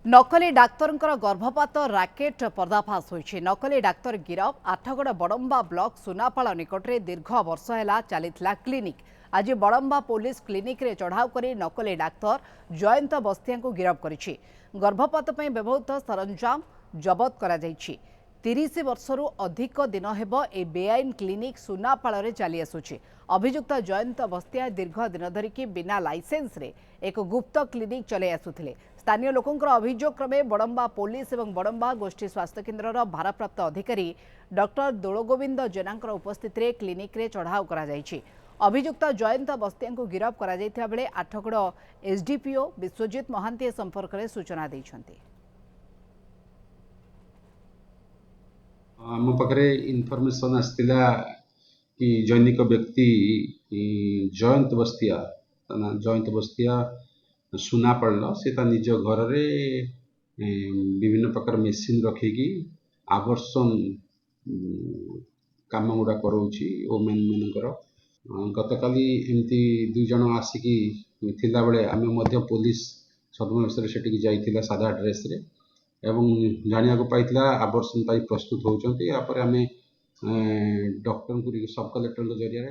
नकली डाक्तर गर्भपात राकेट पर्दाफाश होइछि। नकली डाक्तर गिरफ। आठगड़ बड़म्बा ब्लॉक सुनापाल निकट में दीर्घ वर्ष है चलीथिला क्लिनिक। आज बड़म्बा पुलिस क्लिनिक रे चढ़ाऊ कर नकली डाक्तर जयंत बस्तिया को गिरफ करिछि। गर्भपात पर व्यवहृत सरंजाम जबत करा जाइछि। 30 वर्षरू अधिक दिन हेब ए बेआईन क्लिनिक सुनापाल चली आसुछि। अभियुक्त जयंत बस्तिया दीर्घ दिन धरिकी बिना लाइसेंस रे एक गुप्त क्लिनिक चलाई आसुथिले। स्थानीय लोकंर अभियोग क्रमे बड़म्बा पुलिस और बड़म्बा गोष्ठी स्वास्थ्य केन्द्र भारप्राप्त अधिकारी डॉक्टर दोलगोविंद जेना उपस्थित रे क्लिनिक रे चढ़ाऊ करा जाइछि। अभियुक्त जयंत बस्तिया को गिरफ करा जाइथिबा बेले आठगड़ एसडीपीओ विश्वजित महांती संपर्क में सूचना दैछन्ति। आम पाखे इनफर्मेशन आसला कि जैनिक व्यक्ति जयंत बस्तिया सुनापाल से निज घर में विभिन्न प्रकार मेसीन रखिकी आवर्सन काम गुड़ा कराऊँगी ओमेन मानकर। गतकाली एमती दुई जन आसिकी थिला बेले आमे मध्य पुलिस छद्मवेश से जाइथिला सादा ड्रेस रे एवं जानिया को पाइथिला आवर्सन पाई प्रस्तुत होउचंती। या पर आमे डॉक्टर को सब कलेक्टर जरिया